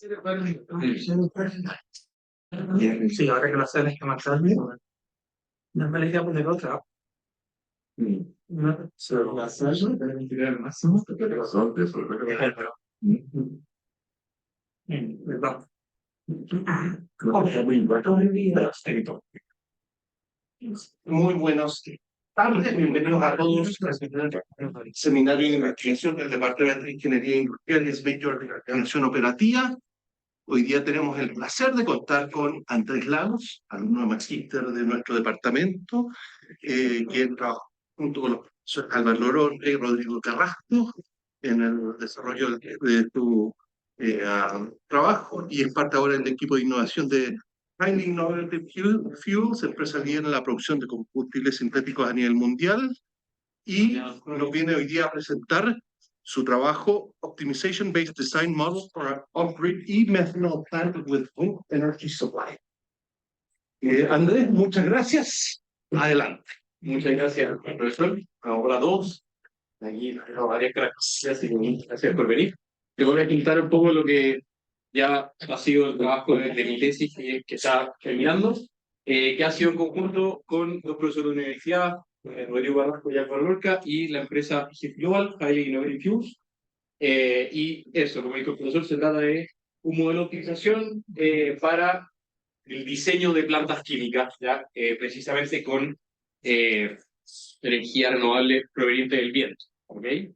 Sí, ahora que lo sabes que más tarde, no me le poner otra. No, solo la salsa, pero me tiré al máximo, pero razón, eso es lo que me pero. Perdón. Muy buenos tardes, bienvenidos a todos al seminario de investigación del Departamento de Ingeniería Industrial y Servicios de Organización Operativa. Hoy día tenemos el placer de contar con Andrés Lagos, alumno magíster de nuestro departamento, quien trabaja junto con los profesores Álvaro Lorón y Rodrigo Carrasco en el desarrollo de su trabajo y es parte ahora del equipo de innovación de Highly Innovative Fuels, empresa líder en la producción de combustibles sintéticos a nivel mundial, y nos viene hoy día a presentar su trabajo Optimization Based Design Model for an Off-Grid e-Methanol Plant with Wind Energy Supply. Andrés, muchas gracias. Adelante. Muchas gracias, profesor. Hola a todos. Aquí varias gracias por venir. Te voy a contar un poco lo que ya ha sido el trabajo de mi tesis que está terminando, que ha sido en conjunto con dos profesores de la universidad, Rodrigo Carrasco y Álvaro Lorca, y la empresa HIP Global, Highly Innovative Fuels. Y eso, como dijo el profesor, se trata de un modelo de optimización para el diseño de plantas químicas, ¿ya? Precisamente con energía renovable proveniente del viento. ¿Okay?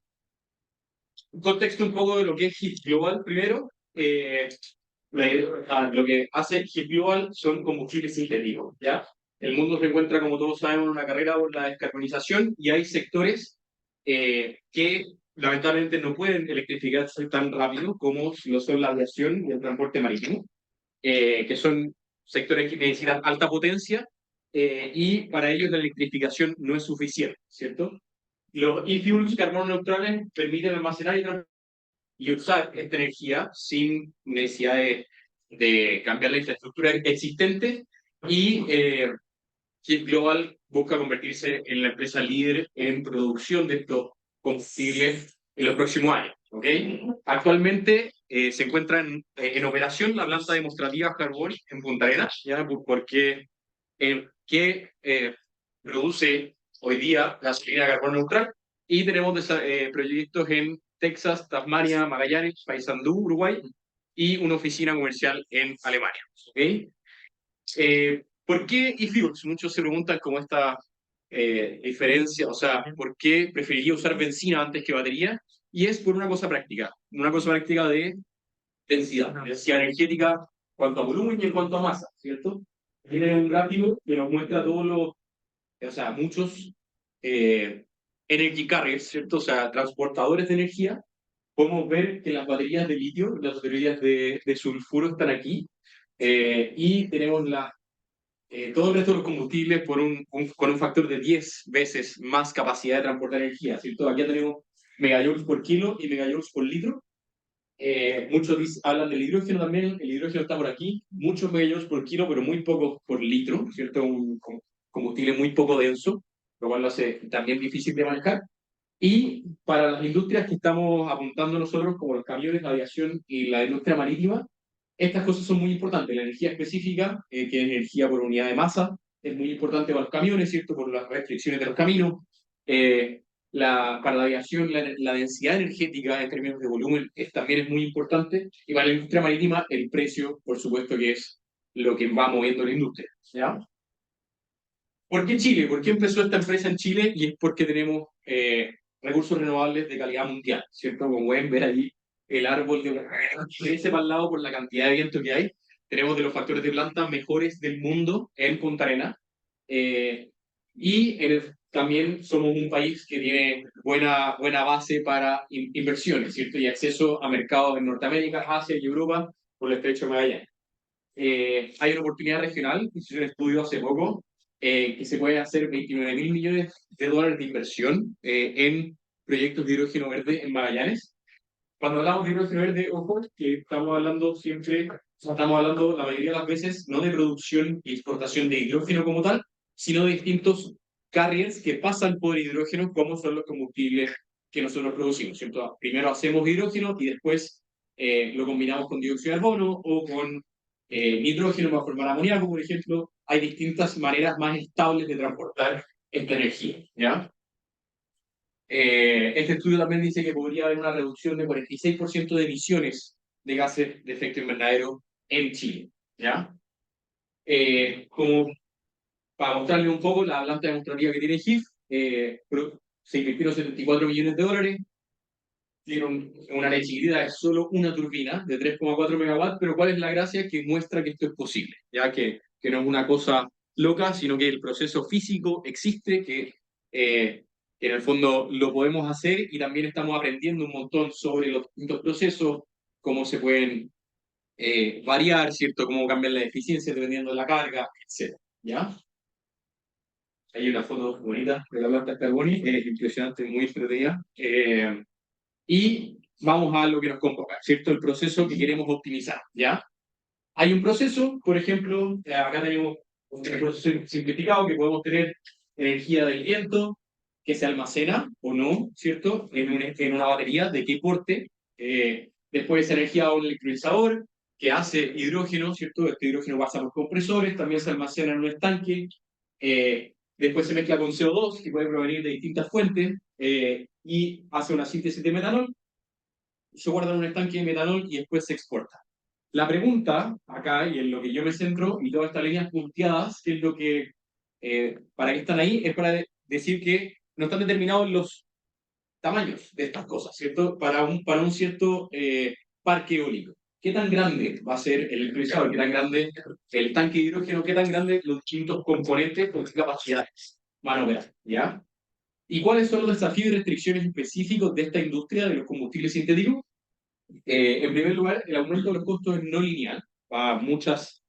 Un contexto un poco de lo que es HIP Global primero. Lo que hace HIP Global son combustibles sintéticos, ¿ya? El mundo se encuentra, como todos sabemos, en una carrera por la descarbonización y hay sectores que lamentablemente no pueden electrificarse tan rápido como lo son la aviación y el transporte marítimo, que son sectores que necesitan alta potencia y para ellos la electrificación no es suficiente, ¿cierto? Los e-fuels carbono neutrales permiten almacenar y usar esta energía sin necesidad de cambiar la infraestructura existente y HIP Global busca convertirse en la empresa líder en producción de estos combustibles en los próximos años. ¿Okay? Actualmente se encuentra en operación la planta demostrativa Carbón en Punta Arenas, ¿ya? Porque que produce hoy día gasolina de carbono neutral, y tenemos proyectos en Texas, Tasmania, Magallanes, Paysandú, Uruguay, y una oficina comercial en Alemania. ¿Okay? ¿Por qué e-fuels? Muchos se preguntan cómo esta diferencia, o sea, ¿por qué preferiría usar benzina antes que batería? Y es por una cosa práctica de densidad energética en cuanto a volumen y en cuanto a masa, ¿cierto? Tiene un gráfico que nos muestra todos los, o sea, muchos energy carriers, ¿cierto? O sea, transportadores de energía. Podemos ver que las baterías de litio, las baterías de sulfuro están aquí, y tenemos todo el resto de los combustibles con un factor de 10 veces más capacidad de transportar energía, ¿cierto? Aquí tenemos megajoules por kilo y megajoules por litro. Muchos hablan del hidrógeno también, el hidrógeno está por aquí, muchos megajoules por kilo, pero muy pocos por litro, ¿cierto? Un combustible muy poco denso, lo cual lo hace también difícil de manejar. Y para las industrias que estamos apuntando nosotros, como los camiones, la aviación y la industria marítima, estas cosas son muy importantes. La energía específica, que es energía por unidad de masa, es muy importante para los camiones, ¿cierto? Por las restricciones de los caminos. Para la aviación, la densidad energética en términos de volumen también es muy importante. Y para la industria marítima, el precio, por supuesto, que es lo que va moviendo la industria, ¿ya? ¿Por qué Chile? ¿Por qué empezó esta empresa en Chile? Y es porque tenemos recursos renovables de calidad mundial, ¿cierto? Como pueden ver ahí, el árbol crece para el lado por la cantidad de viento que hay. Tenemos de los factores de planta mejores del mundo en Punta Arenas. También somos un país que tiene buena base para inversiones, ¿cierto? Y acceso a mercados en Norteamérica, Asia y Europa por el Estrecho de Magallanes. Hay una oportunidad regional, hice un estudio hace poco, que se pueden hacer 29.000 millones de dólares de inversión en proyectos de hidrógeno verde en Magallanes. Cuando hablamos de hidrógeno verde, ojo, que estamos hablando siempre, estamos hablando la mayoría de las veces no de producción y exportación de hidrógeno como tal, sino de distintos carriers que pasan por hidrógeno, como son los combustibles que nosotros producimos, ¿cierto? Primero hacemos hidrógeno y después lo combinamos con dióxido de carbono o con nitrógeno para formar amoníaco, por ejemplo. Hay distintas maneras más estables de transportar esta energía, ¿ya? Este estudio también dice que podría haber una reducción de 46% de emisiones de gases de efecto invernadero en Chile, ¿ya? Como para mostrarles un poco la planta demostrativa que tiene GIF, se invirtieron 74 millones de dólares, tiene una área chiquitita, es solo una turbina de 3,4 megawatts, pero ¿cuál es la gracia? Que muestra que esto es posible, ya que no es una cosa loca, sino que el proceso físico existe, que en el fondo lo podemos hacer y también estamos aprendiendo un montón sobre los distintos procesos, cómo se pueden variar, ¿cierto? Cómo cambian las eficiencias dependiendo de la carga, etc. ¿Ya? Hay una foto bonita de la planta Carboni, es impresionante, muy entretenida. Y vamos a lo que nos convoca, ¿cierto? El proceso que queremos optimizar, ¿ya? Hay un proceso, por ejemplo, acá tenemos un proceso simplificado que podemos tener energía del viento que se almacena o no, ¿cierto? En una batería de qué porte. Después esa energía a un electrolizador que hace hidrógeno, ¿cierto? Este hidrógeno pasa por compresores, también se almacena en un estanque. Después se mezcla con CO2, que puede provenir de distintas fuentes, y hace una síntesis de metanol, se guarda en un estanque de metanol y después se exporta. La pregunta acá, y en lo que yo me centro, y todas estas líneas punteadas, que es lo que, para qué están ahí, es para decir que no están determinados los tamaños de estas cosas, ¿cierto? Para un cierto parque eólico. ¿Qué tan grande va a ser el electrolizador? ¿Qué tan grande el tanque de hidrógeno? ¿Qué tan grande los distintos componentes con qué capacidades van a operar? ¿Ya? ¿Y cuáles son los desafíos y restricciones específicos de esta industria de los combustibles sintéticos? En primer lugar, el aumento de los costos es no lineal para muchos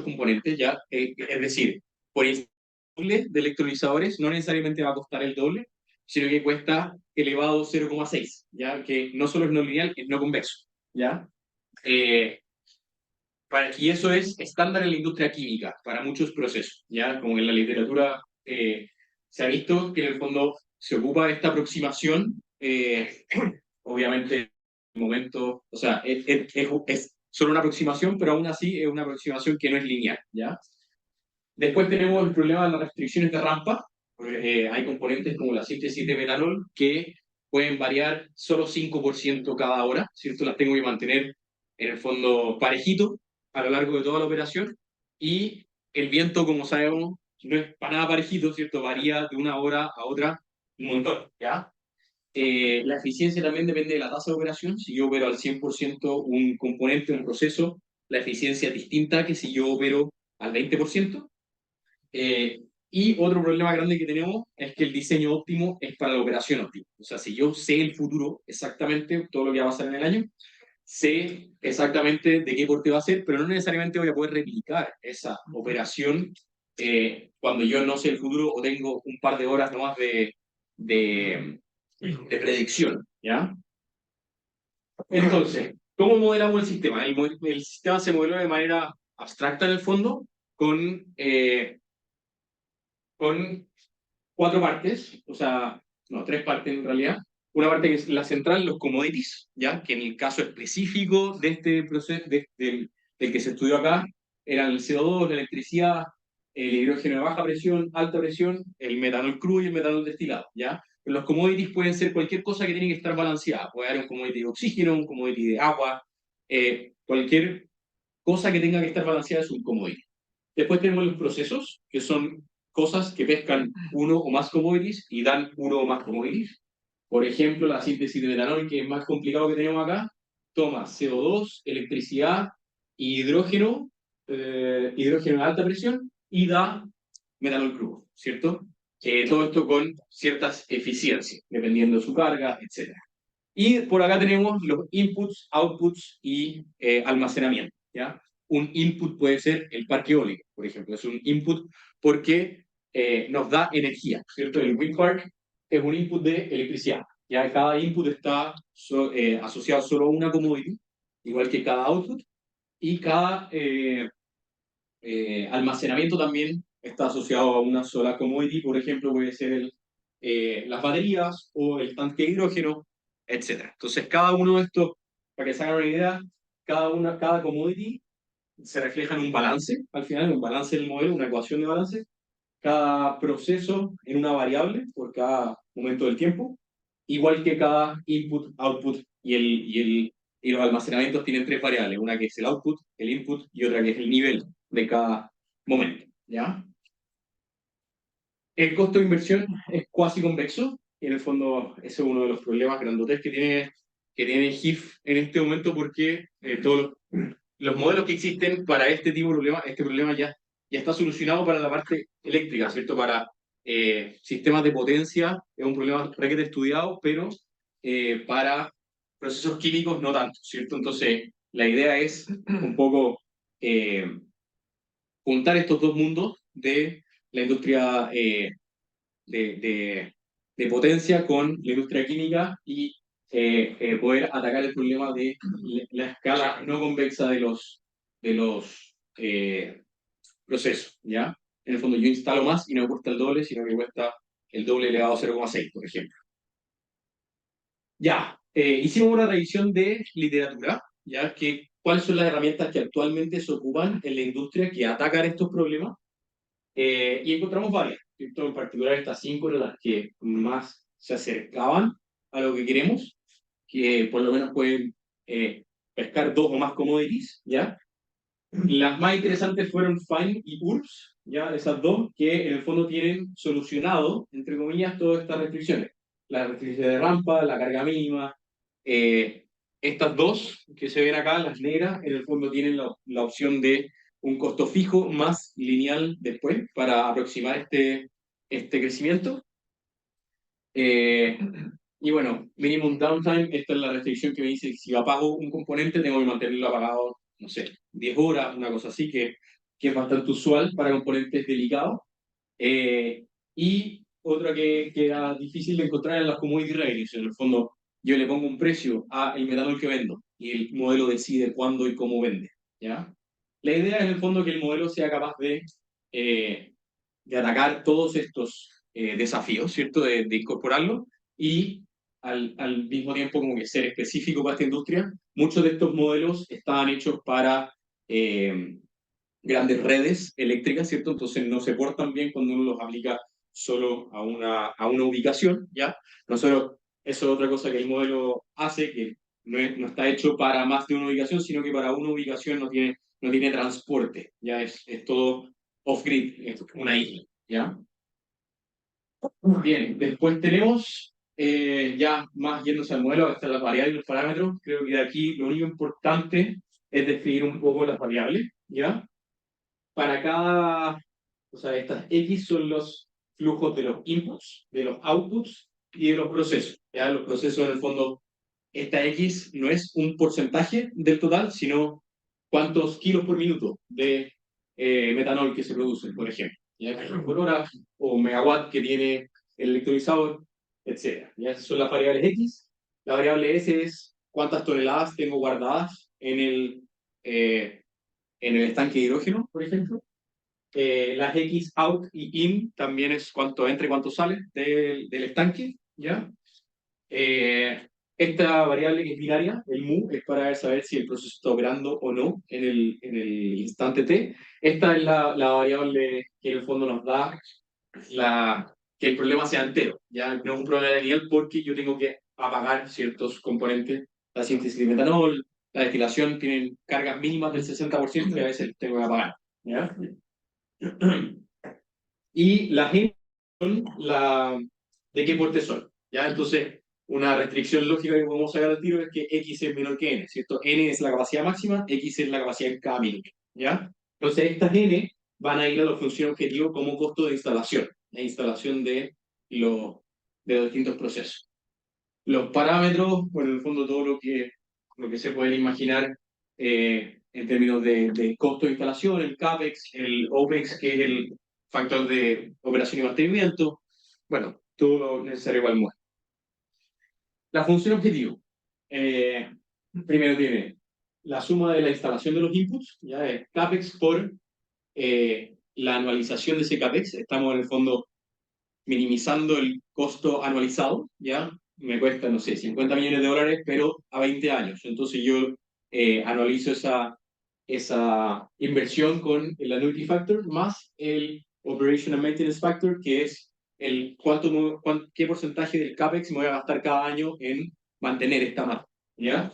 componentes, ¿ya? Es decir, por el doble de electrolizadores no necesariamente va a costar el doble, sino que cuesta elevado 0,6, ¿ya? Que no solo es no lineal, es no convexo, ¿ya? Eh, y eso es estándar en la industria química para muchos procesos, ¿ya? Como en la literatura se ha visto que en el fondo se ocupa esta aproximación, obviamente en el momento, o sea, es solo una aproximación, pero aún así es una aproximación que no es lineal, ¿ya? Después tenemos el problema de las restricciones de rampa. Hay componentes como la síntesis de metanol que pueden variar solo 5% cada hora, ¿cierto? Las tengo que mantener en el fondo parejito a lo largo de toda la operación. Y el viento, como sabemos, no es para nada parejito, ¿cierto? Varía de una hora a otra un montón, ¿ya? La eficiencia también depende de la tasa de operación. Si yo opero al 100% un componente, un proceso, la eficiencia es distinta que si yo opero al 20%. Y otro problema grande que tenemos es que el diseño óptimo es para la operación óptima. O sea, si yo sé el futuro exactamente, todo lo que va a pasar en el año, sé exactamente de qué porte va a ser, pero no necesariamente voy a poder replicar esa operación cuando yo no sé el futuro o tengo un par de horas nomás de predicción, ¿ya? Entonces, ¿cómo modelamos el sistema? El sistema se modeló de manera abstracta en el fondo, con cuatro partes, o sea, no, tres partes en realidad. Una parte que es la central, los commodities, ¿ya? Que en el caso específico de este proceso, del que se estudió acá, eran el CO2, la electricidad, el hidrógeno de baja presión, alta presión, el metanol crudo y el metanol destilado, ¿ya? Los commodities pueden ser cualquier cosa que tiene que estar balanceada. Puede haber un commodity de oxígeno, un commodity de agua, cualquier cosa que tenga que estar balanceada es un commodity. Después tenemos los procesos, que son cosas que pescan uno o más commodities y dan uno o más commodities. Por ejemplo, la síntesis de metanol, que es más complicado que tenemos acá, toma CO2, electricidad y hidrógeno a alta presión, y da metanol crudo, ¿cierto? Todo esto con ciertas eficiencias, dependiendo de su carga, etc. Y por acá tenemos los inputs, outputs y almacenamiento, ¿ya? Un input puede ser el parque eólico, por ejemplo. Es un input porque nos da energía, ¿cierto? El wind park es un input de electricidad. Ya cada input está asociado solo a una commodity, igual que cada output, y cada almacenamiento también está asociado a una sola commodity. Por ejemplo, puede ser las baterías o el tanque de hidrógeno, etc. Entonces, cada uno de estos para que se hagan una idea, cada commodity se refleja en un balance, al final, un balance del modelo, una ecuación de balance, cada proceso en una variable por cada momento del tiempo, igual que cada input, output y los almacenamientos tienen tres variables, una que es el output, el input y otra que es el nivel de cada momento, ¿ya? El costo de inversión es cuasi convexo, y en el fondo ese es uno de los problemas grandotes que tiene GIF en este momento, porque todos los modelos que existen para este tipo de problema, este problema ya está solucionado para la parte eléctrica, ¿cierto? Para sistemas de potencia es un problema requete estudiado, pero para procesos químicos no tanto, ¿cierto? Entonces, la idea es un poco juntar estos dos mundos de la industria de potencia con la industria química y poder atacar el problema de la escala no convexa de los procesos, ¿ya? En el fondo yo instalo más y no me cuesta el doble, sino que cuesta el doble elevado a 0,6, por ejemplo. Ya, hicimos una revisión de literatura, ¿ya? ¿Cuáles son las herramientas que actualmente se ocupan en la industria que atacan estos problemas? Y encontramos varias, ¿cierto? En particular estas cinco eran las que más se acercaban a lo que queremos, que por lo menos pueden pescar dos o más commodities, ¿ya? Las más interesantes fueron Fine y URBS, ¿ya? Esas dos que en el fondo tienen solucionado, entre comillas, todas estas restricciones. La restricción de rampa, la carga mínima. eh, Estas dos que se ven acá, las negras, en el fondo tienen la opción de un costo fijo más lineal después para aproximar este crecimiento. Eh, y bueno, minimum downtime, esta es la restricción que me dice que si apago un componente tengo que mantenerlo apagado, no sé, 10 horas, una cosa así, que es bastante usual para componentes delicados. Y otra que era difícil de encontrar en las commodity revenues. En el fondo, yo le pongo un precio al metanol que vendo y el modelo decide cuándo y cómo vende, ¿ya? La idea es en el fondo que el modelo sea capaz de atacar todos estos desafíos, ¿cierto? De incorporarlo y al mismo tiempo como que ser específico para esta industria. Muchos de estos modelos estaban hechos para grandes redes eléctricas, ¿cierto? Entonces no se portan bien cuando uno los aplica solo a una ubicación, ¿ya? Nosotros, eso es otra cosa que el modelo hace, que no está hecho para más de una ubicación, sino que para una ubicación no tiene transporte, ¿ya? Es todo off-grid, es una isla, ¿ya? Bien, después tenemos, ya más yéndose al modelo, están las variables y los parámetros. Creo que de aquí lo único importante es definir un poco las variables, ¿ya? Para cada, o sea, estas X son los flujos de los inputs, de los outputs y de los procesos. ¿Ya? Los procesos, en el fondo, esta X no es un porcentaje del total, sino cuántos kilos por minuto de metanol que se produce, por ejemplo. ¿Ya? Por hora o megawatt que tiene el electrolizador, etc. ¿Ya? Esas son las variables X. La variable S es cuántas toneladas tengo guardadas en el estanque de hidrógeno, por ejemplo. Las X out y in también es cuánto entra y cuánto sale del estanque, ¿ya? Esta variable que es binaria, el mu, es para saber si el proceso está operando o no en el instante t. Esta es la variable que en el fondo nos da que el problema sea entero, ¿ya? No es un problema lineal porque yo tengo que apagar ciertos componentes. La síntesis de metanol, la destilación tienen cargas mínimas del 60% y a veces tengo que apagar, ¿ya? Y las N son de qué porte son, ¿ya? Entonces, una restricción lógica que podemos sacar al tiro es que X es menor que N, ¿cierto? N es la capacidad máxima, X es la capacidad en cada minuto, ¿ya? Entonces, estas N van a ir a la función objetivo como costo de instalación, la instalación de los distintos procesos. Los parámetros, bueno, en el fondo todo lo que se pueden imaginar en términos de costo de instalación, el CAPEX, el OPEX, que es el factor de operación y mantenimiento, bueno, todo lo necesario para el modelo. La función objetivo, primero tiene la suma de la instalación de los inputs, ya es CAPEX por la anualización de ese CAPEX, estamos en el fondo minimizando el costo anualizado, ¿ya? me cuesta, no sé, 50 millones de dólares, pero a 20 años. Entonces yo anualizo esa inversión con el annuity factor más el operation and maintenance factor, que es el qué porcentaje del CAPEX me voy a gastar cada año en mantener esta máquina, ¿ya?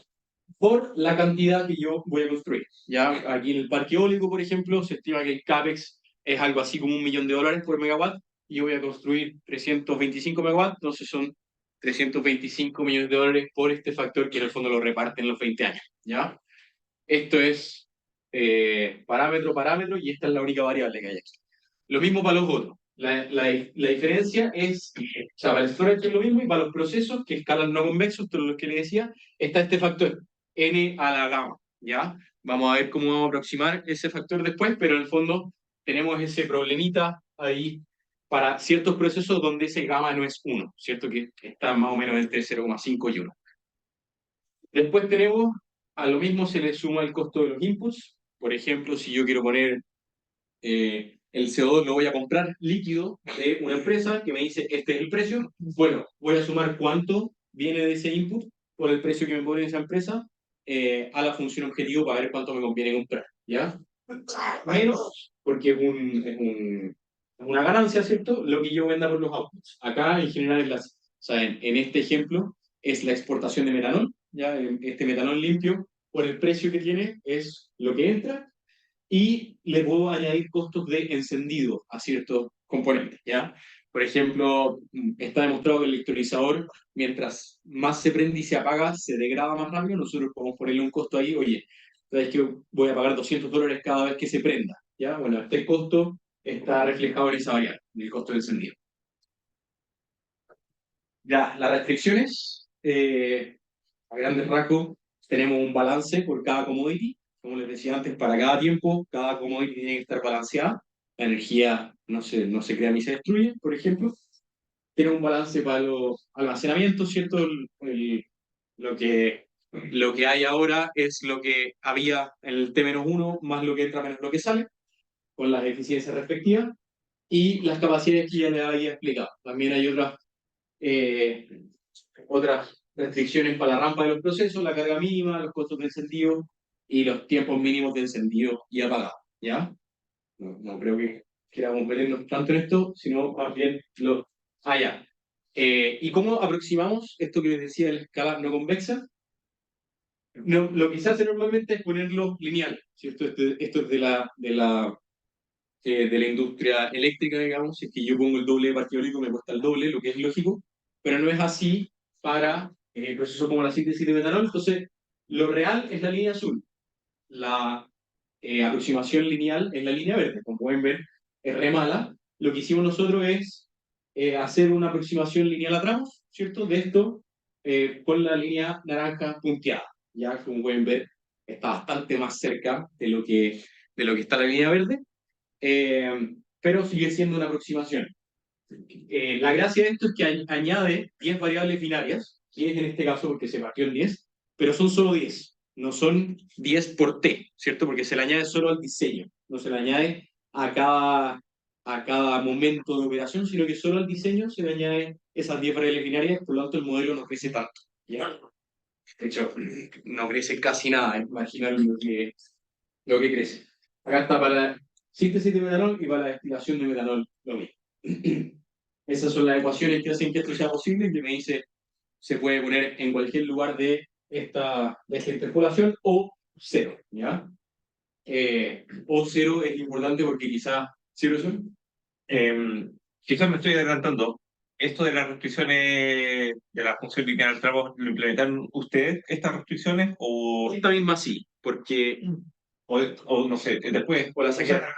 Por la cantidad que yo voy a construir. ¿Ya? Aquí en el parque eólico, por ejemplo, se estima que el CAPEX es algo así como $1.000.000 por megawatt, y yo voy a construir 325 megawatts, entonces son $325 millones por este factor que en el fondo lo reparten los 20 años. ¿Ya? Esto es parámetro, y esta es la única variable que hay aquí. Lo mismo para los otros. La diferencia es, o sea, para el storage es lo mismo, y para los procesos que escalan no convexos, esto es lo que le decía, está este factor, n a la gamma, ¿ya? Vamos a ver cómo vamos a aproximar ese factor después, pero en el fondo tenemos ese problemita ahí para ciertos procesos donde ese gamma no es 1, ¿cierto? Que está más o menos entre 0,5 y 1. Después tenemos, a lo mismo se le suma el costo de los inputs. Por ejemplo, si yo quiero poner el CO2, lo voy a comprar líquido de una empresa que me dice, este es el precio. Bueno, voy a sumar cuánto viene de ese input por el precio que me pone esa empresa a la función objetivo para ver cuánto me conviene comprar, ¿ya? Menos, porque es una ganancia, ¿cierto? Lo que yo venda por los outputs. Acá, en general, o sea, en este ejemplo, es la exportación de metanol, ¿ya? Este metanol limpio, por el precio que tiene, es lo que entra, y le puedo añadir costos de encendido a ciertos componentes, ¿ya? Por ejemplo, está demostrado que el electrolizador, mientras más se prende y se apaga, se degrada más rápido. Nosotros podemos ponerle un costo ahí, oye, sabes que voy a pagar $200 cada vez que se prenda, ¿ya? Bueno, este costo está reflejado en esa variable, en el costo de encendido. Ya, las restricciones, a grandes rasgos, tenemos un balance por cada commodity. Como les decía antes, para cada tiempo, cada commodity tiene que estar balanceada. La energía no se crea ni se destruye, por ejemplo. Tiene un balance para los almacenamientos, ¿cierto? Lo que hay ahora es lo que había en el T-1 más lo que entra menos lo que sale, con las eficiencias respectivas, y las capacidades que ya les había explicado. También hay eh, otras restricciones para la rampa de los procesos, la carga mínima, los costos de encendido y los tiempos mínimos de encendido y apagado, ¿ya? No creo que queramos meternos tanto en esto, sino más bien lo... Ah, ya. ¿Y cómo aproximamos esto que les decía de la escala no convexa? No, lo que se hace normalmente es ponerlo lineal, ¿cierto? Esto es de la industria eléctrica, digamos. Si es que yo pongo el doble de parque eólico, me cuesta el doble, lo que es lógico, pero no es así para procesos como la síntesis de metanol. Entonces, lo real es la línea azul. La aproximación lineal es la línea verde. Como pueden ver, es re mala. Lo que hicimos nosotros es hacer una aproximación lineal a tramos, ¿cierto? De esto con la línea naranja punteada. Ya, como pueden ver, está bastante más cerca de lo que está la línea verde, pero sigue siendo una aproximación. La gracia de esto es que añade 10 variables binarias, 10 en este caso porque se partió en 10, pero son solo 10, no son 10 por t, ¿cierto? Porque se le añade solo al diseño, no se le añade a cada momento de operación, sino que solo al diseño se le añade esas 10 variables binarias, por lo tanto el modelo no crece tanto, ¿ya? De hecho, no crece casi nada, imagínate lo que crece. Acá está para la síntesis de metanol y para la destilación de metanol lo mismo. Esas son las ecuaciones que hacen que esto sea posible, y que me dice se puede poner en cualquier lugar de esta interpolación, o cero, ¿ya? O cero es importante porque quizás... ¿Sí, profesor? Quizás me estoy adelantando. Esto de las restricciones de la función lineal del trabajo, ¿lo implementaron ustedes, estas restricciones? Esta misma sí, porque... O no sé, después, O la o saqué. sea,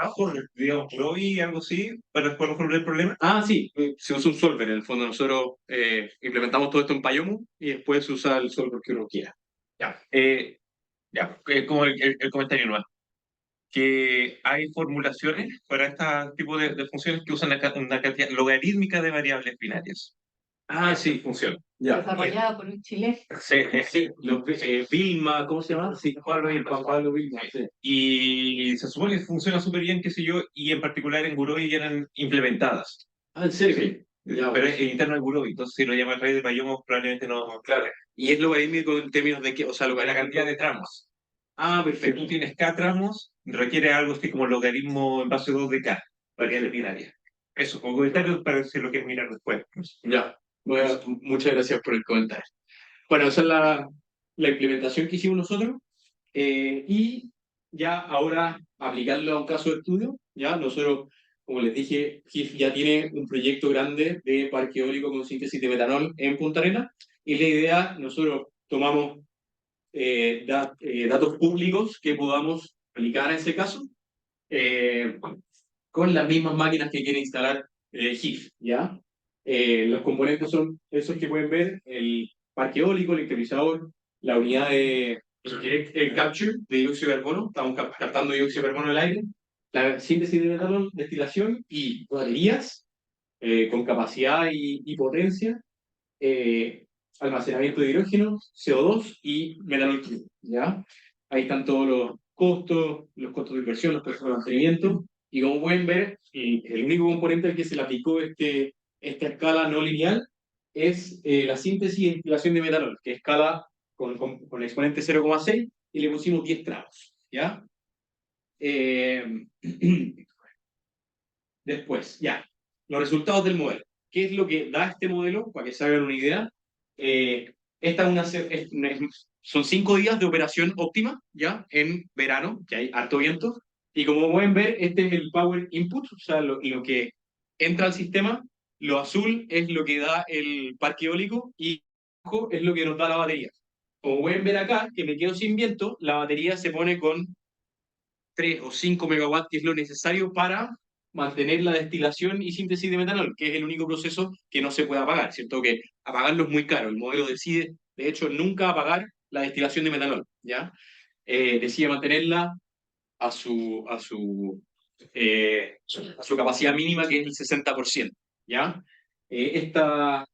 digamos, por hoy, algo así, para después resolver el problema. Sí, se usa un solver. En el fondo nosotros implementamos todo esto en Payomu, y después se usa el solver que uno quiera. Ya, como el comentario nuevo, que hay formulaciones para este tipo de funciones que usan una cantidad logarítmica de variables binarias. Sí, funciona. Ya. Desarrollado por un chileno. Sí, sí. Vilma, ¿cómo se llama? Sí, Pablo Vilma. Sí. Y se supone que funciona súper bien, qué sé yo, y en particular en Guroi ya eran implementadas. ¿En serio? Ya, Pero es interno del buró, entonces si lo llama red de Payomos probablemente no. claro. Y es logarítmico en términos de que, o sea, La logarítmico. cantidad de tramos. Ah, Si perfecto. tú tienes K tramos, requiere algo así como logaritmo en base 2 de K, variable binaria. Eso, como comentario para decir lo que es mirar después. Ya. Bueno, muchas gracias por el comentario. Bueno, esa es la implementación que hicimos nosotros. Y ya ahora aplicarlo a un caso de estudio. Ya nosotros, como les dije, GIF ya tiene un proyecto grande de parque eólico con síntesis de metanol en Punta Arenas. Y la idea, nosotros tomamos datos públicos que podamos aplicar a ese caso eh, con las mismas máquinas que quiere instalar GIF, ¿ya? Los componentes son esos que pueden ver, el parque eólico, el electrolizador, la unidad de direct capture de dióxido de carbono, estamos captando dióxido de carbono del aire, la síntesis de metanol, destilación y baterías con capacidad y potencia, almacenamiento de hidrógeno, CO2 y metanol crudo, ¿ya? Ahí están todos los costos de inversión, los costos de mantenimiento, y como pueden ver, el único componente al que se le aplicó esta escala no lineal es la síntesis y destilación de metanol, que escala con exponente 0,6 y le pusimos 10 tramos, ¿ya? Eh, Después, ya, los resultados del modelo. ¿Qué es lo que da este modelo? Para que se hagan una idea. Esta es son 5 días de operación óptima, ¿ya? En verano, que hay harto viento. Y como pueden ver, este es el power input, o sea, lo que entra al sistema. Lo azul es lo que da el parque eólico y rojo es lo que nos da la batería. Como pueden ver acá, que me quedo sin viento, la batería se pone con 3 o 5 megawatts, que es lo necesario para mantener la destilación y síntesis de metanol, que es el único proceso que no se puede apagar, ¿cierto? Que apagarlo es muy caro. El modelo decide, de hecho, nunca apagar la destilación de metanol, ¿ya? Decide mantenerla a a su capacidad mínima, que es el 60%, ¿ya? Esta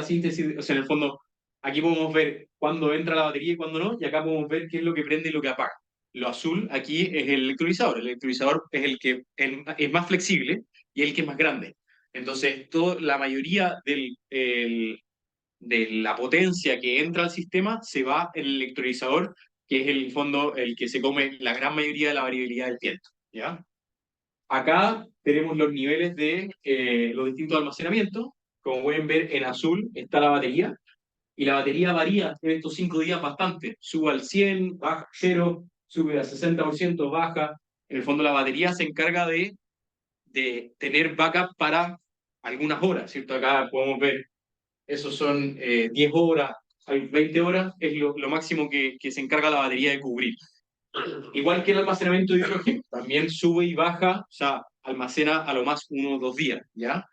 síntesis, o sea, en el fondo, aquí podemos ver cuándo entra la batería y cuándo no, y acá podemos ver qué es lo que prende y lo que apaga. Lo azul aquí es el electrolizador. El electrolizador es el que es más flexible y el que es más grande. Entonces, la mayoría de la potencia que entra al sistema se va en el electrolizador, que es el fondo el que se come la gran mayoría de la variabilidad del viento, ¿ya? Acá tenemos los niveles de los distintos almacenamientos. Como pueden ver, en azul está la batería, y la batería varía en estos 5 días bastante. Sube al 100, baja a 0, sube al 60%, baja. En el fondo, la batería se encarga de tener backup para algunas horas, ¿cierto? Acá podemos ver, esos son 10 horas, hay 20 horas, es lo máximo que se encarga la batería de cubrir. Igual que el almacenamiento de hidrógeno, también sube y baja, o sea, almacena a lo más 1 o 2 días, ¿ya?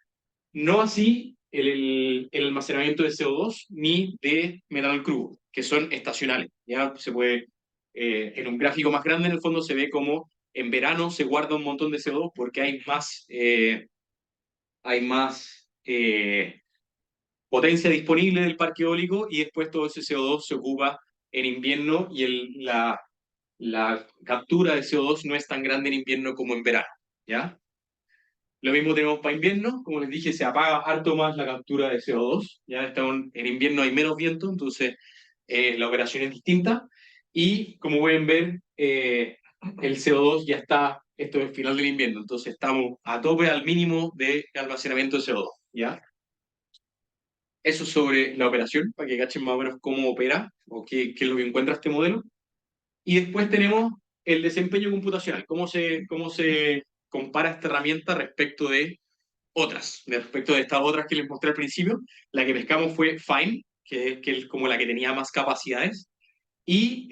No así el almacenamiento de CO2 ni de metanol crudo, que son estacionales. Ya se puede, en un gráfico más grande, en el fondo se ve como en verano se guarda un montón de CO2 porque hay más potencia disponible del parque eólico, y después todo ese CO2 se ocupa en invierno, y la captura de CO2 no es tan grande en invierno como en verano, ¿ya? Lo mismo tenemos para invierno, como les dije, se apaga harto más la captura de CO2, ya en invierno hay menos viento, entonces la operación es distinta, y como pueden ver, el CO2 ya está, esto es el final del invierno, entonces estamos a tope al mínimo de almacenamiento de CO2, ¿ya? Eso sobre la operación, para que cachen más o menos cómo opera, o qué es lo que encuentra este modelo. Y después tenemos el desempeño computacional, cómo se compara esta herramienta respecto de respecto de estas otras que les mostré al principio. La que pescamos fue Fine, que es como la que tenía más capacidades. Y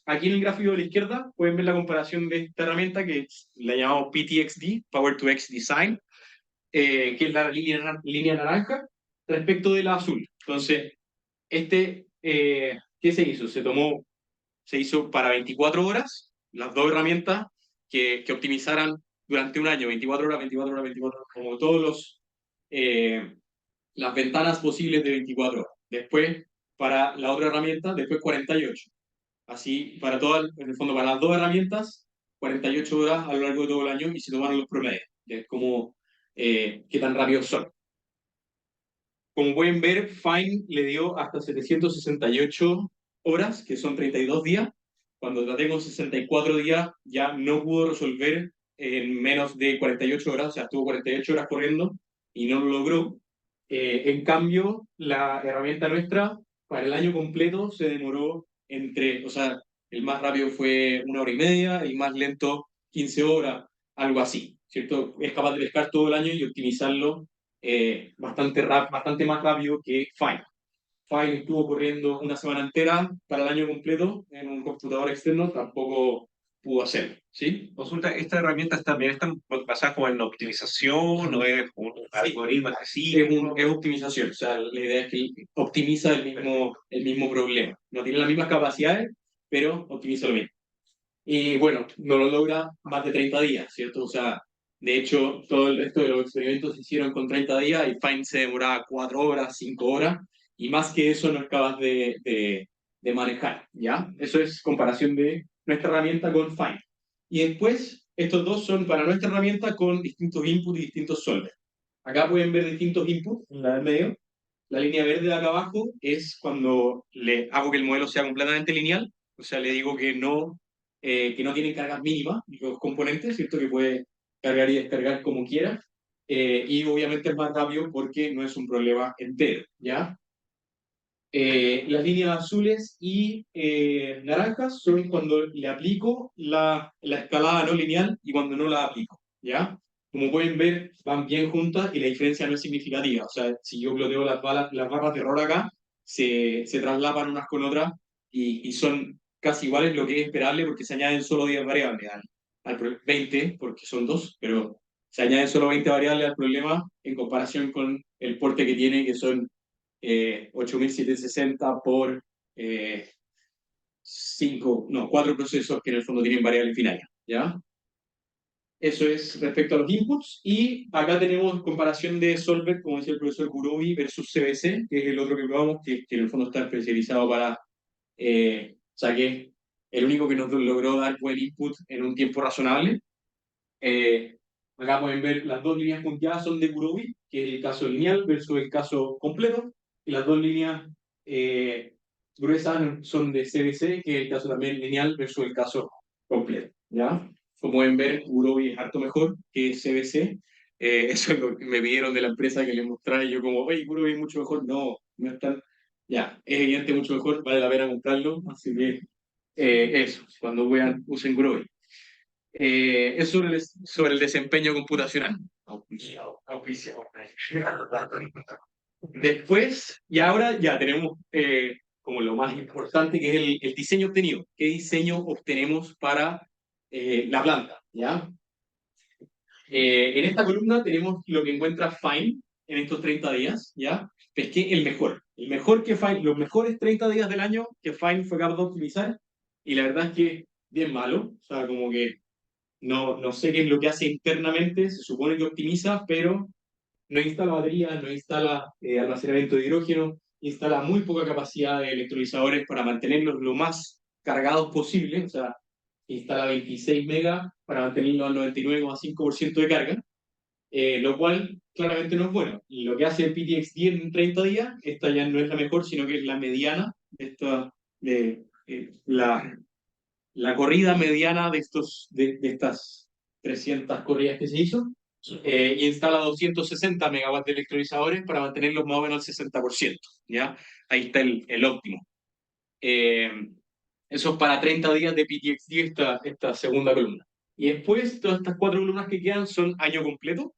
aquí en el gráfico de la izquierda pueden ver la comparación de esta herramienta, que la llamamos PTXD, Power to X Design, que es la línea naranja, respecto de la azul. Entonces, ¿qué se hizo? Se hizo para 24 horas, las dos herramientas que optimizaran durante un año, 24 horas, 24 horas, 24 horas, como todos las ventanas posibles de 24 horas. Después, para la otra herramienta, después 48. Así, para todas, en el fondo, para las dos herramientas, 48 horas a lo largo de todo el año, y se tomaron los promedios, que es como qué tan rápidos son. como pueden ver, Fine le dio hasta 768 horas, que son 32 días. Cuando traté con 64 días, ya no pudo resolver en menos de 48 horas, o sea, estuvo 48 horas corriendo y no lo logró. En cambio, la herramienta nuestra, para el año completo, se demoró o sea, el más rápido fue 1 hora y media, el más lento 15 horas, algo así, ¿cierto? Es capaz de pescar todo el año y optimizarlo bastante más rápido que Fine. Fine estuvo corriendo una semana entera para el año completo en un computador externo, tampoco pudo hacerlo, ¿sí? Consulta, ¿estas herramientas también están basadas como en optimización o es un algoritmo específico? Es optimización, o sea, la idea es que optimiza el mismo problema. No tiene las mismas capacidades, pero optimiza lo mismo. Y bueno, no lo logra más de 30 días, ¿cierto? O sea, de hecho, todo el resto de los experimentos se hicieron con 30 días y Fine se demoraba 4 horas, 5 horas, y más que eso no es capaz de manejar, ¿ya? Eso es comparación de nuestra herramienta con Fine. Y después, estos dos son para nuestra herramienta con distintos inputs y distintos solvers. Acá pueden ver distintos inputs en la del medio. La línea verde de acá abajo es cuando le hago que el modelo sea completamente lineal, o sea, le digo que no tienen cargas mínimas los componentes, ¿cierto? Que puede cargar y descargar como quiera. Y obviamente es más rápido porque no es un problema entero, ¿ya? Las líneas azules y naranjas son cuando le aplico la escalada no lineal y cuando no la aplico, ¿ya? Como pueden ver, van bien juntas y la diferencia no es significativa. O sea, si yo ploteo las barras de error acá, se traslapan unas con otras y son casi iguales, lo que es esperable porque se añaden solo 10 variables 20, porque son dos, pero se añaden solo 20 variables al problema en comparación con el porte que tiene, que son 8760 por 4 procesos que en el fondo tienen variables finales, ¿ya? Eso es respecto a los inputs. Y acá tenemos comparación de Solver, como decía el profesor Kurobi, versus CBC, que es el otro que probamos, que en el fondo está especializado o sea, que es el único que nos logró dar buen input en un tiempo razonable. Acá pueden ver las dos líneas punteadas son de Kurobi, que es el caso lineal versus el caso completo, y las dos líneas gruesas son de CBC, que es el caso también lineal versus el caso completo, ¿ya? Como pueden ver, Kurobi es harto mejor que CBC. Eso es lo que me pidieron de la empresa que les mostrara, y yo como, oye, Kurobi es mucho mejor. No, no es tan... Ya, es evidente mucho mejor, vale la pena comprarlo, así que eso, cuando usen Kurobi. Es sobre el desempeño computacional. Auspiciado, auspiciado. Después, y ahora ya tenemos como lo más importante, que es el diseño obtenido. ¿Qué diseño obtenemos para la planta? ¿Ya? En esta columna tenemos lo que encuentra Fine en estos 30 días, ¿ya? Pesqué el mejor. El mejor que Fine, los mejores 30 días del año que Fine fue capaz de optimizar, y la verdad es que bien malo, o sea, como que no sé qué es lo que hace internamente, se supone que optimiza, pero no instala baterías, no instala almacenamiento de hidrógeno, instala muy poca capacidad de electrolizadores para mantenerlos lo más cargados posible, o sea, instala 26 megas para mantenerlo al 99,5% de carga, lo cual claramente no es bueno. Y lo que hace el PTX-10 en 30 días, esta ya no es la mejor, sino que es la mediana la corrida mediana de estas 300 corridas que se hizo, y instala 260 megawatts de electrolizadores para mantenerlos más o menos al 60%, ¿ya? Ahí está el óptimo. Eh, Eso es para 30 días de PTX-10, esta segunda columna. Y después, todas estas 4 columnas que quedan son año completo.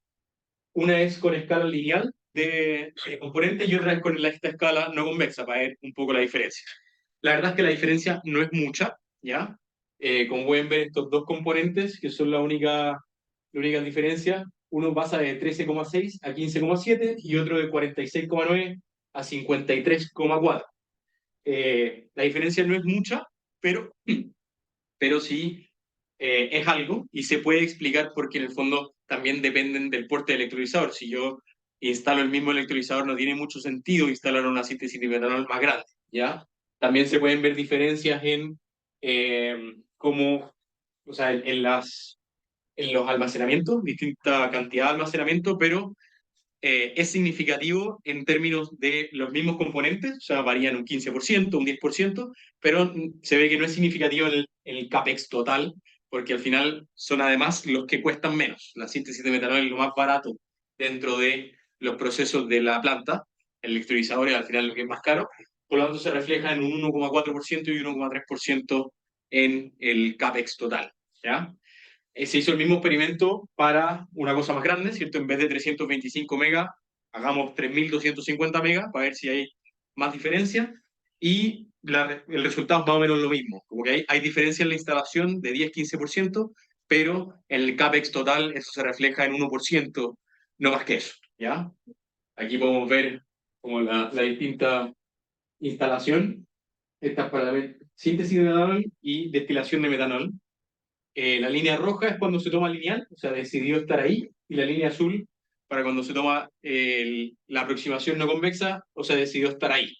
Una es con escala lineal de componentes y otra es con esta escala no convexa, para ver un poco la diferencia. La verdad es que la diferencia no es mucha, ¿ya? Como pueden ver, estos dos componentes, que son la única diferencia, uno pasa de 13,6 a 15,7 y otro de 46,9 a 53,4. La diferencia no es mucha, pero, pero sí es algo, y se puede explicar porque en el fondo también dependen del porte del electrolizador. Si yo instalo el mismo electrolizador, no tiene mucho sentido instalar una síntesis de metanol más grande, ¿ya? También se pueden ver diferencias en cómo, o sea, en los almacenamientos, distinta cantidad de almacenamiento, pero es significativo en términos de los mismos componentes, o sea, varían un 15%, un 10%, pero se ve que no es significativo en el CAPEX total, porque al final son además los que cuestan menos. La síntesis de metanol es lo más barato dentro de los procesos de la planta, el electrolizador es al final lo que es más caro, por lo tanto se refleja en un 1,4% y 1,3% en el CAPEX total, ¿ya? Se hizo el mismo experimento para una cosa más grande, ¿cierto? En vez de 325 megas, hagamos 3250 megas para ver si hay más diferencia. Y el resultado es más o menos lo mismo. Como que hay diferencia en la instalación de 10-15%, pero en el CAPEX total eso se refleja en 1%, no más que eso, ¿ya? Aquí podemos ver como la distinta instalación. Esta es para la síntesis de metanol y destilación de metanol. La línea roja es cuando se toma lineal, o sea, decidió estar ahí, y la línea azul para cuando se toma la aproximación no convexa, o sea, decidió estar ahí.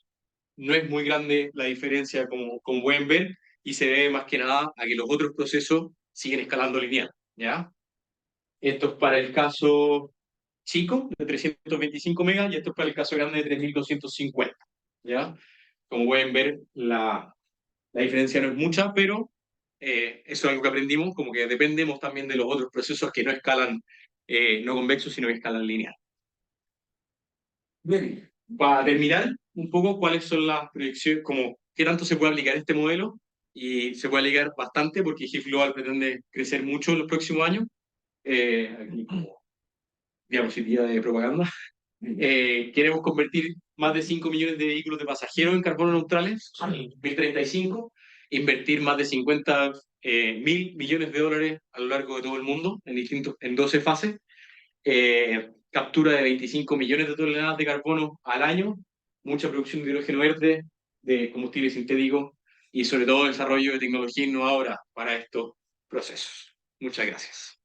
No es muy grande la diferencia como pueden ver, y se debe más que nada a que los otros procesos siguen escalando lineal, ¿ya? Esto es para el caso chico, de 325 megas, y esto es para el caso grande de 3250, ¿ya? Como pueden ver, la diferencia no es mucha, pero eso es algo que aprendimos, como que dependemos también de los otros procesos que no escalan no convexos, sino que escalan lineal. Bien, para terminar, un poco cuáles son las proyecciones, como qué tanto se puede aplicar este modelo, y se puede aplicar bastante porque GIF Global pretende crecer mucho en los próximos años. Aquí como diapositiva de propaganda. Queremos convertir más de 5 millones de vehículos de pasajeros en carbono neutrales en el 2035, invertir más de 50 mil millones de dólares a lo largo de todo el mundo en 12 fases, captura de 25 millones de toneladas de carbono al año, mucha producción de hidrógeno verde, de combustible sintético y sobre todo desarrollo de tecnología innovadora para estos procesos. Muchas gracias.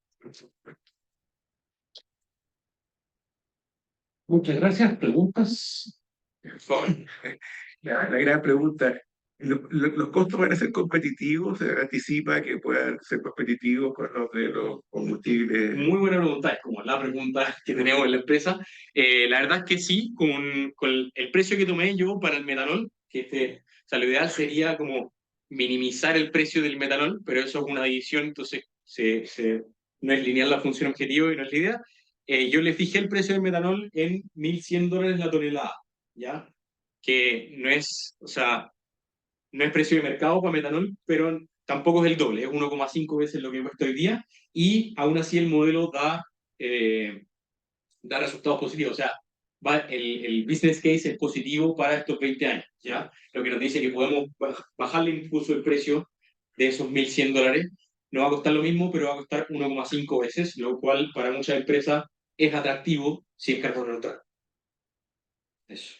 Muchas gracias. ¿Preguntas? Por favor. La gran pregunta, ¿los costos van a ser competitivos? ¿Se anticipa que puedan ser competitivos con los de los combustibles? Muy buena pregunta, es como la pregunta que tenemos en la empresa. La verdad es que sí, con el precio que tomé yo para el metanol, o sea, lo ideal sería como minimizar el precio del metanol, pero eso es una división, entonces no es lineal la función objetivo y no es la idea. Yo le fijé el precio del metanol en $1.100 la tonelada, ¿ya? Que no es, o sea, no es precio de mercado para metanol, pero tampoco es el doble, es 1,5 veces lo que cuesta hoy día, y aún así el modelo da resultados positivos, o sea, el business case es positivo para estos 20 años, ¿ya? Lo que nos dice que podemos bajarle incluso el precio de esos $1.100, no va a costar lo mismo, pero va a costar 1,5 veces, lo cual para muchas empresas es atractivo si es carbono neutral. Eso.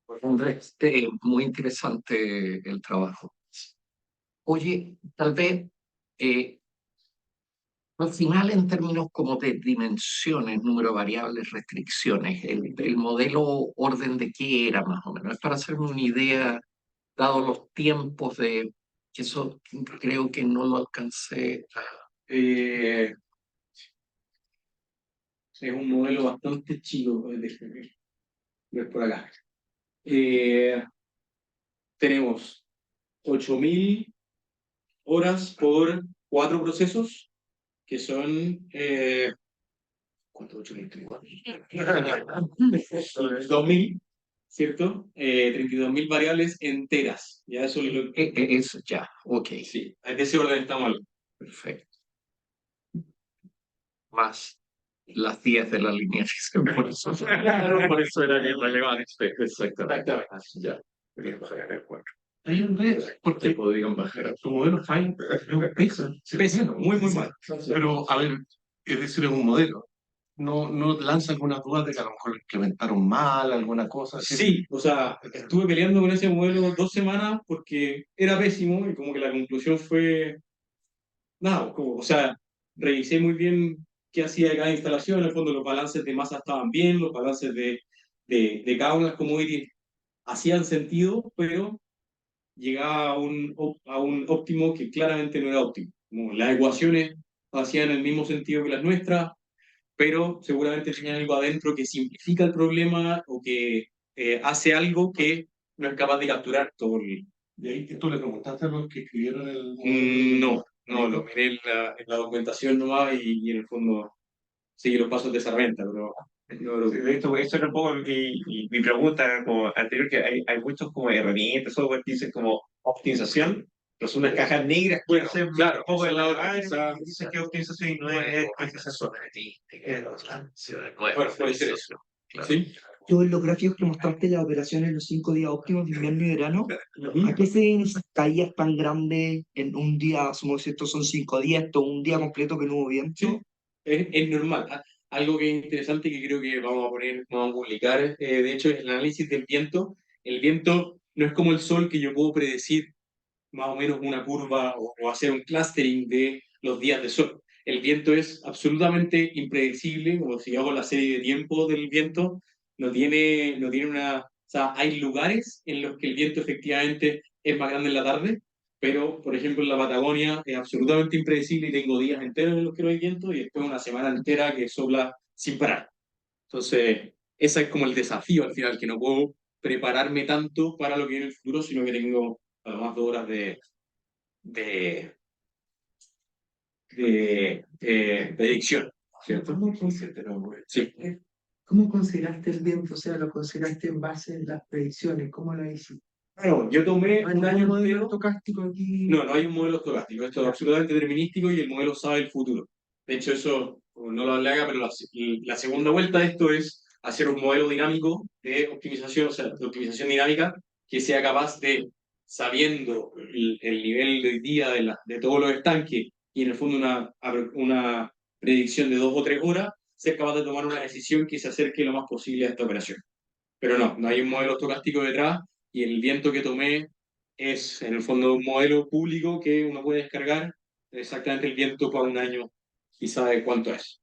Pues, Andrés, muy interesante el trabajo. Oye, tal vez al final en términos como de dimensiones, número de variables, restricciones, el modelo orden de qué era más o menos. Es para hacerme una idea, dado los tiempos de que eso creo que no lo alcancé a... Eh, es un modelo bastante chico, déjeme ver por acá. Tenemos 8.000 horas por 4 procesos, que son ¿cuánto? 8.000, 2.000, ¿cierto? 32.000 variables enteras. Ya eso es lo que... Eso ya, ok, Sí, de ese orden estamos hablando. perfecto. Más las 10 de la lineación, por eso era relevante. Exactamente. Ya. Querían bajar el 4. Hay un vez, porque podrían bajar. Su modelo Fine no pesa. Pesa, muy, muy mal. Pero, a ver, es decir, es un modelo. No lanza algunas dudas de que a lo mejor lo implementaron mal, alguna cosa así. Sí, o sea, estuve peleando con ese modelo 2 semanas porque era pésimo y como que la conclusión fue, nada, o sea, revisé muy bien qué hacía de cada instalación, en el fondo los balances de masa estaban bien, los balances de cada una de las commodities hacían sentido, pero llegaba a un óptimo que claramente no era óptimo. Como las ecuaciones hacían en el mismo sentido que las nuestras, pero seguramente tenían algo adentro que simplifica el problema o que hace algo que no es capaz de capturar todo el... De ahí que tú le preguntaste a los que escribieron el No, lo miré en la documentación nomás y en el fondo sigue los pasos de esa herramienta, pero no lo... Sí, de hecho, eso era un poco mi pregunta como anterior, que hay muchos como herramientas, software que dicen como optimización, pero son unas cajas negras que Bueno, hacen claro, un poco de esa es la lado, otra, dicen que optimización y no es optimización. bueno, puede ser eso. ¿Sí? Tú en los gráficos que mostraste las operaciones en los 5 días óptimos de invierno y verano, ¿a qué se deben esas caídas tan grandes en un día? Asumo que estos son 5 días, esto un día completo que no hubo viento. Sí, es normal. Algo que es interesante que creo que vamos a publicar, de hecho, es el análisis del viento. El viento no es como el sol que yo puedo predecir más o menos una curva o hacer un clustering de los días de sol. El viento es absolutamente impredecible, como si hago la serie de tiempo del viento, no tiene una... O sea, hay lugares en los que el viento efectivamente es más grande en la tarde, pero, por ejemplo, en la Patagonia es absolutamente impredecible y tengo días enteros en los que no hay viento y después una semana entera que sopla sin parar. Entonces, ese es como el desafío al final, que no puedo prepararme tanto para lo que viene en el futuro, sino que tengo además 2 horas de, de predicción, ¿cierto? Sí. ¿Cómo consideraste el viento? O sea, ¿lo consideraste en base en las predicciones? ¿Cómo lo hiciste? Bueno, yo tomé ¿Hay un un año modelo entero. estocástico aquí? No hay un modelo estocástico, esto es absolutamente determinístico y el modelo sabe el futuro. De hecho, eso no lo hablé acá, pero la segunda vuelta de esto es hacer un modelo dinámico de optimización, o sea, de optimización dinámica, que sea capaz de, sabiendo el nivel de hoy día de todos los estanques y en el fondo una predicción de 2 o 3 horas, ser capaz de tomar una decisión que se acerque lo más posible a esta operación. Pero no hay un modelo estocástico detrás y el viento que tomé es en el fondo un modelo público que uno puede descargar exactamente el viento para un año y sabe cuánto es.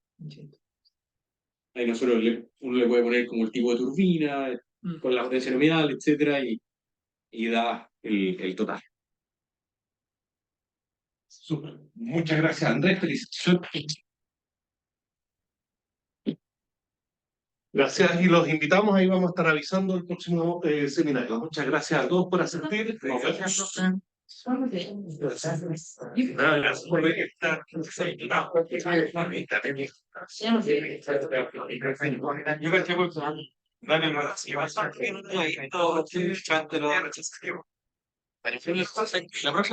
Ahí uno le puede poner como el tipo de turbina, con la potencia nominal, etcétera, y da el total. Súper. Muchas gracias, Andrés. Felicitaciones. Gracias y los invitamos, ahí vamos a estar avisando el próximo seminario. Muchas gracias a todos por asistir. Nos vemos. Gracias por estar. Dale, no, la próxima